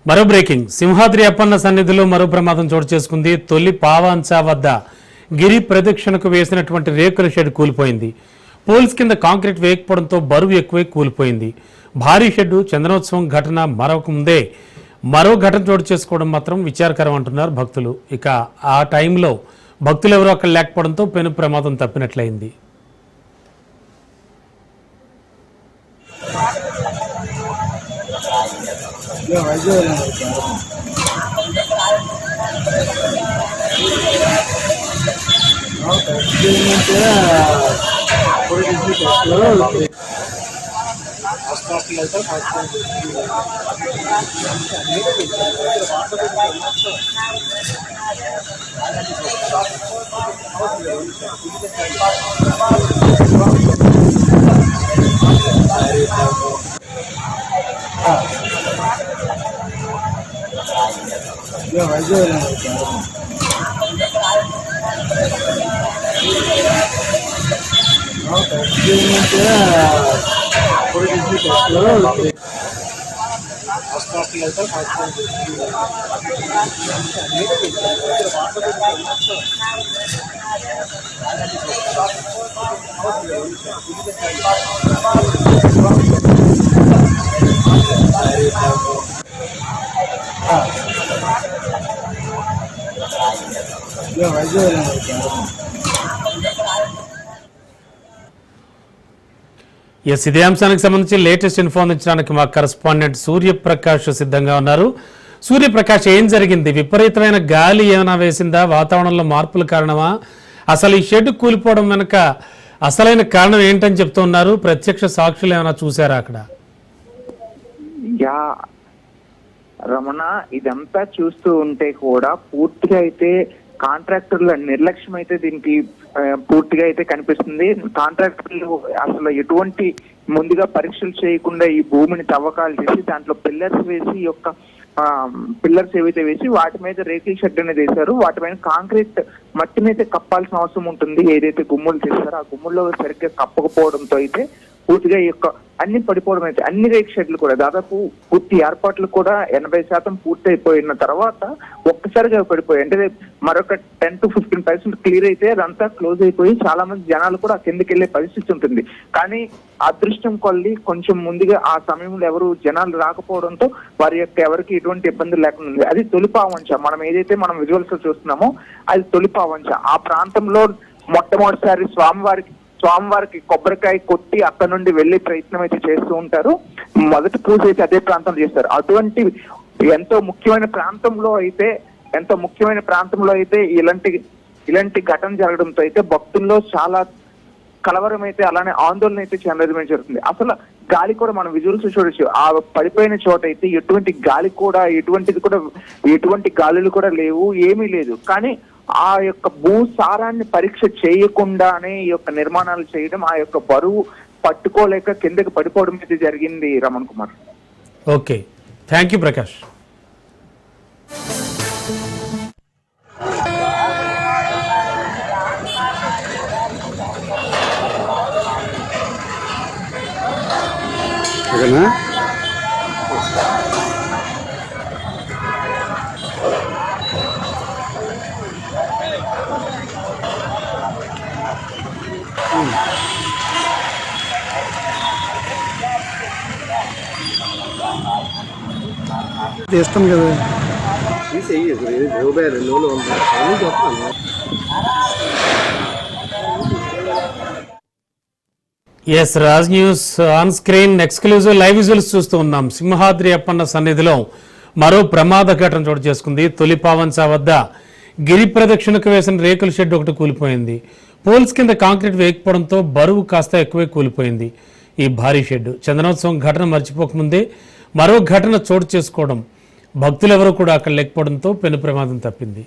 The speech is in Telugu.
మరో బ్రేకింగ్ సింహాద్రి అప్పన్న సన్నిధిలో మరో ప్రమాదం చోటు చేసుకుంది. తొలి పావంచా వద్ద గిరి ప్రదక్షిణకు వేసినటువంటి రేకుల షెడ్ కూలిపోయింది. పోల్స్ కింద కాంక్రీట్ వేయకపోవడంతో బరువు ఎక్కువై కూలిపోయింది. భారీ షెడ్డు చందనోత్సవం ఘటన మరొక ముందే మరో ఘటన చోటు చేసుకోవడం మాత్రం విచారకరం అంటున్నారు భక్తులు. ఇక ఆ టైంలో భక్తులు ఎవరో అక్కడ లేకపోవడంతో పెను ప్రమాదం తప్పినట్లయింది. ఇదే అంశానికి సంబంధించి లేటెస్ట్ ఇన్ఫో అందించడానికి మా కరెస్పాండెంట్ సూర్యప్రకాష్ సిద్ధంగా ఉన్నారు. సూర్యప్రకాష్, ఏం జరిగింది? విపరీతమైన గాలి ఏమైనా వేసిందా? వాతావరణంలో మార్పుల కారణమా? అసలు ఈ షెడ్ కూలిపోవడం వెనుక అసలైన కారణం ఏంటని చెప్తున్నారు? ప్రత్యక్ష సాక్షులు ఏమైనా చూసారా అక్కడ? రమణ, ఇదంతా చూస్తూ ఉంటే కూడా పూర్తిగా అయితే కాంట్రాక్టర్ల నిర్లక్ష్యం అయితే దీనికి పూర్తిగా అయితే కనిపిస్తుంది. కాంట్రాక్టర్లు అసలు ఎటువంటి ముందుగా పరీక్షలు చేయకుండా ఈ భూమిని తవ్వకాలు చేసి దాంట్లో పిల్లర్స్ వేసి పిల్లర్స్ ఏవైతే వేసి వాటి మీద రేకుల షెడ్ అనేది వేశారు. వాటి పైన కాంక్రీట్ మట్టిని అయితే కప్పాల్సిన అవసరం ఉంటుంది. ఏదైతే గుమ్ములు చేస్తారో ఆ గుమ్ముల్లో సరిగ్గా కప్పకపోవడంతో అయితే పూర్తిగా ఈ యొక్క అన్ని పడిపోవడం అయితే అన్ని రేక్ షెడ్లు కూడా దాదాపు పూర్తి ఏర్పాట్లు కూడా 80% పూర్తి అయిపోయిన తర్వాత ఒక్కసారిగా పడిపోయాయి. అంటే మరొక 10 to 15% క్లియర్ అయితే అదంతా క్లోజ్ అయిపోయి చాలా మంది జనాలు కూడా కిందకి వెళ్లే పరిస్థితి ఉంటుంది. కానీ అదృష్టం కొద్ది కొంచెం ముందుగా ఆ సమయంలో ఎవరు జనాలు రాకపోవడంతో వారి యొక్క ఎవరికి ఎటువంటి ఇబ్బందులు లేకుండా ఉంది. అది తొలి పావంచ. మనం విజువల్స్ చూస్తున్నామో అది తొలి పావంచ. ఆ ప్రాంతంలో మొట్టమొదటిసారి స్వామివారికి కొబ్బరికాయ కొట్టి అక్కడ నుండి వెళ్లే ప్రయత్నం అయితే చేస్తూ ఉంటారు. మొదటి పూజ అయితే అదే ప్రాంతం చేస్తారు. అటువంటి ఎంతో ముఖ్యమైన ప్రాంతంలో అయితే ఇలాంటి ఘటన జరగడంతో అయితే భక్తుల్లో చాలా కలవరం అయితే అలానే ఆందోళన అయితే చెందడమే జరుగుతుంది. అసలు గాలి కూడా మనం విజువల్స్ చూడొచ్చు. ఆ పడిపోయిన చోట అయితే ఎటువంటి గాలులు కూడా లేవు, ఏమీ లేదు. కానీ ఆ యొక్క భూసారాన్ని పరీక్ష చేయకుండానే ఈ యొక్క నిర్మాణాలు చేయడం, ఆ యొక్క బరువు పట్టుకోలేక కిందకి పడిపోవడం అయితే జరిగింది. Raman Kumar. Okay, thank you Prakash. చేస్తాం కదా. Yes, Raj news on screen exclusive live visuals చూస్తూ ఉన్నాం. సింహాద్రి అప్పన్న సన్నిధిలో మరో ప్రమాద ఘటన చోటు చేసుకుంది. తొలి పావంచా వద్ద గిరి ప్రదక్షిణకు వేసిన రేకుల షెడ్ ఒకటి కూలిపోయింది. పోల్స్ కింద కాంక్రీట్ వేయకపోవడంతో బరువు కాస్త ఎక్కువే కూలిపోయింది. ఈ భారీ షెడ్ చందనోత్సవం ఘటన మర్చిపోకముందే మరో ఘటన చోటు చేసుకోవడం, భక్తులెవరూ కూడా అక్కడ లేకపోవడంతో పెను ప్రమాదం తప్పింది.